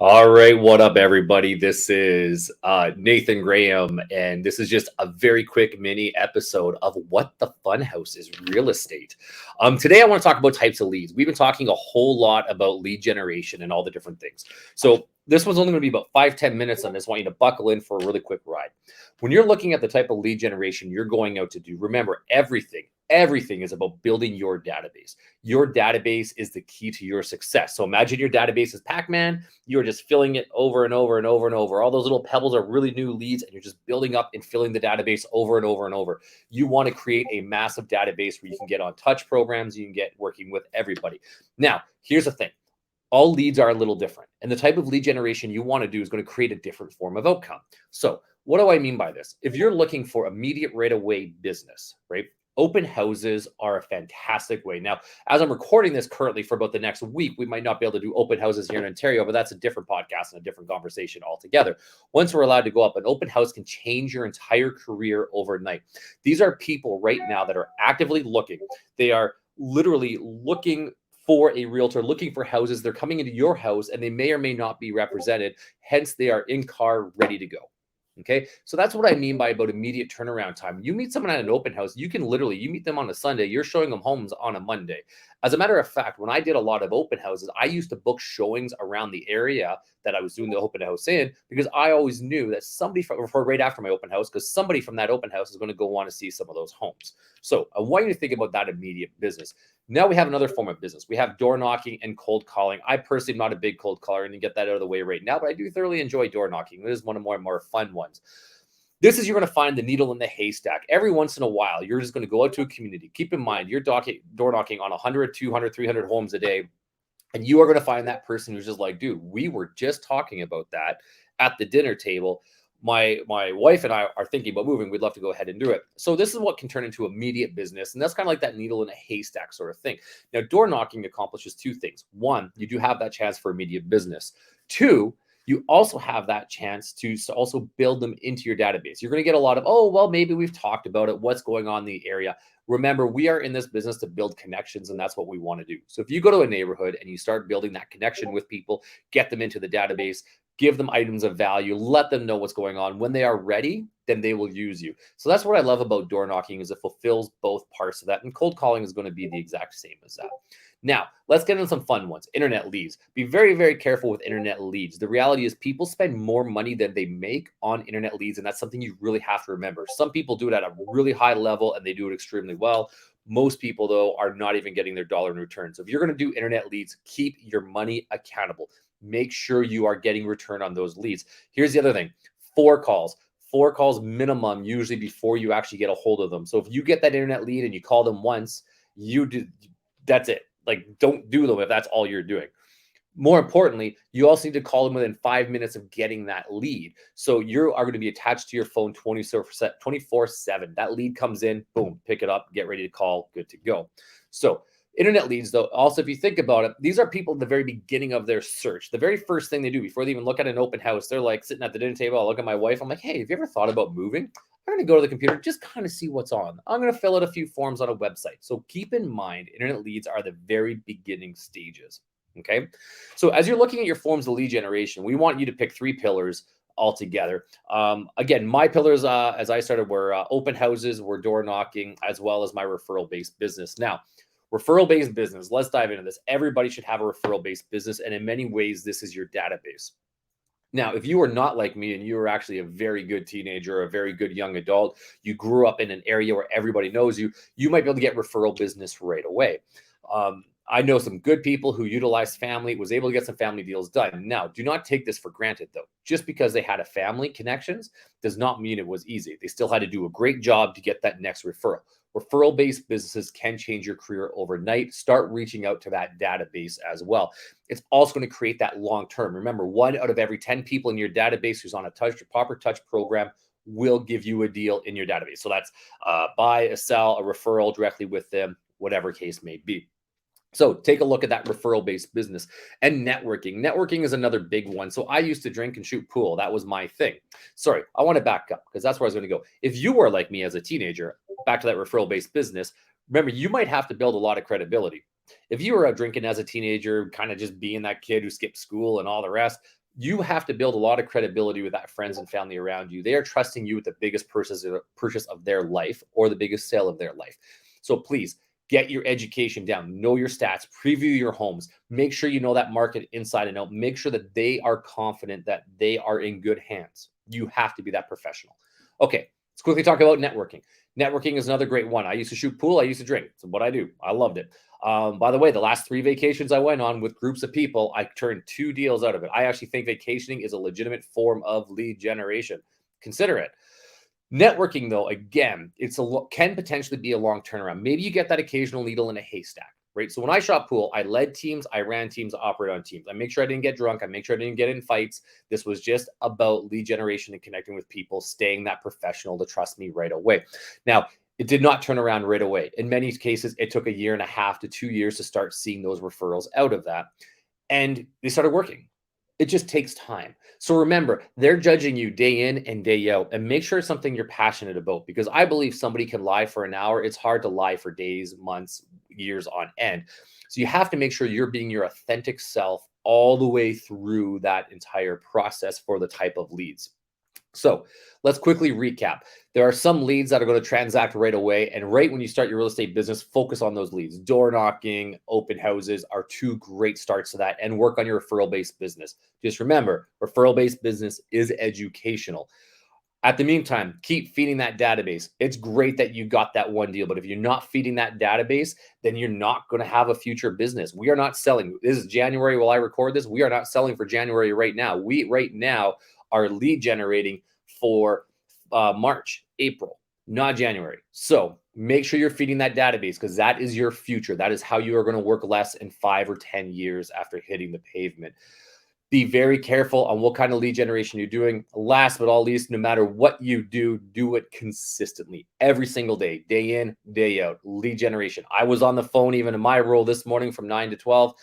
All right, what up, everybody? This is Nathan Graham, and this is just a very quick mini episode of What the Funhouse is Real Estate. Today, I want to talk about types of leads. We've been talking a whole lot about lead generation and all the different things. So this one's only going to be about 5-10 minutes, and I just want you to buckle in for a really quick ride. When you're looking at the type of lead generation you're going out to do, remember everything is about building your database. Your database is the key to your success. So imagine your database is Pac-Man. You're just filling it over and over and over and over. All those little pebbles are really new leads, and you're just building up and filling the database over and over and over. You want to create a massive database where you can get on touch programs, you can get working with everybody. Now, here's the thing. All leads are a little different, and the type of lead generation you want to do is going to create a different form of outcome. So what do I mean by this? If you're looking for immediate right away business, right? Open houses are a fantastic way. Now, as I'm recording this currently for about the next week, we might not be able to do open houses here in Ontario, but that's a different podcast and a different conversation altogether. Once we're allowed to go up, an open house can change your entire career overnight. These are people right now that are actively looking. They are literally looking for a realtor, looking for houses. They're coming into your house and they may or may not be represented. Hence, they are in car ready to go. Okay. So that's what I mean by about immediate turnaround time. You meet someone at an open house, you meet them on a Sunday, you're showing them homes on a Monday. As a matter of fact, when I did a lot of open houses, I used to book showings around the area that I was doing the open house in, because I always knew that somebody right after my open house, because somebody from that open house is going to go want to see some of those homes. So I want you to think about that immediate business. Now we have another form of business. We have door knocking and cold calling. I personally am not a big cold caller, and to get that out of the way right now, but I do thoroughly enjoy door knocking. It is one of my more fun ones. This is, you're going to find the needle in the haystack. Every once in a while, you're just going to go out to a community. Keep in mind, you're door knocking on 100, 200, 300 homes a day. And you are going to find that person who's just like, dude, we were just talking about that at the dinner table. My wife and I are thinking about moving. We'd love to go ahead and do it. So this is what can turn into immediate business. And that's kind of like that needle in a haystack sort of thing. Now, door knocking accomplishes two things. One, you do have that chance for immediate business. Two, you also have that chance to also build them into your database. You're going to get a lot of, oh, well, maybe we've talked about it. What's going on in the area? Remember, we are in this business to build connections, and that's what we want to do. So if you go to a neighborhood and you start building that connection with people, get them into the database, give them items of value, let them know what's going on. When they are ready, then they will use you. So that's what I love about door knocking, is it fulfills both parts of that. And cold calling is going to be the exact same as that. Now, let's get into some fun ones. Internet leads. Be very, very careful with internet leads. The reality is people spend more money than they make on internet leads, and that's something you really have to remember. Some people do it at a really high level, and they do it extremely well. Most people, though, are not even getting their dollar in return. So if you're going to do internet leads, keep your money accountable. Make sure you are getting return on those leads. Here's the other thing. 4 calls minimum, usually before you actually get a hold of them. So if you get that internet lead and you call them once, that's it. Like, don't do them if that's all you're doing. More importantly, you also need to call them within 5 minutes of getting that lead. So you are going to be attached to your phone 24/7. That lead comes in, boom, pick it up, get ready to call, good to go. So internet leads, though, also, if you think about it, these are people at the very beginning of their search. The very first thing they do before they even look at an open house, they're like sitting at the dinner table. I look at my wife. I'm like, hey, have you ever thought about moving? I'm going to go to the computer, just kind of see what's on. I'm going to fill out a few forms on a website. So keep in mind, internet leads are the very beginning stages. Okay. So as you're looking at your forms of lead generation, we want you to pick 3 pillars altogether. Again, my pillars, as I started, were open houses, were door knocking, as well as my referral-based business. Now, referral-based business, let's dive into this. Everybody should have a referral-based business. And in many ways, this is your database. Now, if you are not like me and you are actually a very good teenager or a very good young adult, you grew up in an area where everybody knows you, you might be able to get referral business right away. I know some good people who utilized family, was able to get some family deals done. Now, do not take this for granted, though. Just because they had a family connections does not mean it was easy. They still had to do a great job to get that next referral. Referral-based businesses can change your career overnight. Start reaching out to that database as well. It's also going to create that long-term. Remember, 1 out of every 10 people in your database who's on a proper touch program will give you a deal in your database. So that's buy, a sell, a referral directly with them, whatever case may be. So take a look at that referral-based business. And networking. Networking is another big one. So I used to drink and shoot pool. That was my thing. Sorry, I want to back up because that's where I was going to go. If you were like me as a teenager, back to that referral-based business, remember, you might have to build a lot of credibility. If you were out drinking as a teenager, kind of just being that kid who skipped school and all the rest, You have to build a lot of credibility with that friends and family around you. They are trusting you with the biggest purchase of their life or the biggest sale of their life. So please get your education down, know your stats, preview your homes, make sure you know that market inside and out, make sure that they are confident that they are in good hands. You have to be that professional. Okay, let's quickly talk about networking. Networking is another great one. I used to shoot pool. I used to drink. It's what I do. I loved it. By the way, the last 3 vacations I went on with groups of people, I turned 2 deals out of it. I actually think vacationing is a legitimate form of lead generation. Consider it. Networking, though, again, can potentially be a long turnaround. Maybe you get that occasional needle in a haystack, right? So when I shot pool, I led teams, I ran teams, I operated on teams. I make sure I didn't get drunk. I make sure I didn't get in fights. This was just about lead generation and connecting with people, staying that professional to trust me right away. Now, it did not turn around right away. In many cases, it took 1.5 to 2 years to start seeing those referrals out of that. And they started working. It just takes time. So remember, they're judging you day in and day out, and make sure it's something you're passionate about, because I believe somebody can lie for an hour. It's hard to lie for days, months, years on end. So you have to make sure you're being your authentic self all the way through that entire process for the type of leads. So let's quickly recap. There are some leads that are going to transact right away. And right when you start your real estate business, focus on those leads. Door knocking, open houses are 2 great starts to that, and work on your referral-based business. Just remember, referral-based business is educational. At the meantime, keep feeding that database. It's great that you got that one deal, but if you're not feeding that database, then you're not going to have a future business. We are not selling. This is January while I record this. We are not selling for January right now. We right now are lead generating for March, April, not January. So make sure you're feeding that database, because that is your future. That is how you are going to work less in 5 or 10 years after hitting the pavement. Be very careful on what kind of lead generation you're doing. Last but not least, no matter what you do, do it consistently every single day, day in, day out. Lead generation. I was on the phone even in my role this morning from 9 to 12.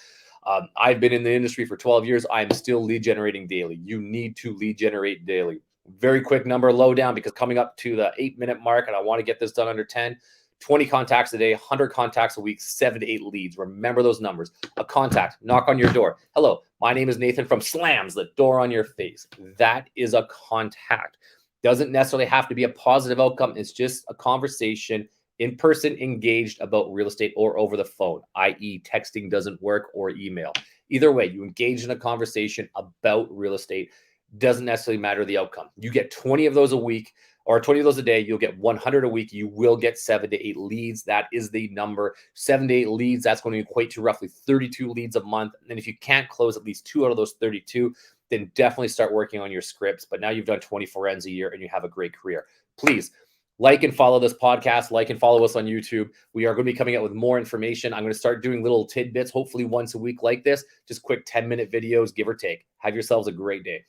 I've been in the industry for 12 years. I'm still lead generating daily. You need to lead generate daily. Very quick number low down, because coming up to the 8-minute mark, and I want to get this done under 10. 20 contacts a day, 100 contacts a week, 7 to 8 leads. Remember those numbers. A contact, knock on your door. Hello, my name is Nathan from Slams the Door on Your Face. That is a contact. Doesn't necessarily have to be a positive outcome. It's just a conversation, in person, engaged about real estate, or over the phone, i.e. texting doesn't work, or email. Either way, you engage in a conversation about real estate. Doesn't necessarily matter the outcome. You get 20 of those a week, or 20 of those a day, you'll get 100 a week. You will get 7 to 8 leads. That is the number. 7 to 8 leads, that's going to equate to roughly 32 leads a month. And if you can't close at least 2 out of those 32, then definitely start working on your scripts. But now you've done 24 ends a year and you have a great career. Please like and follow this podcast. Like and follow us on YouTube. We are going to be coming out with more information. I'm going to start doing little tidbits, hopefully once a week like this. Just quick 10-minute videos, give or take. Have yourselves a great day.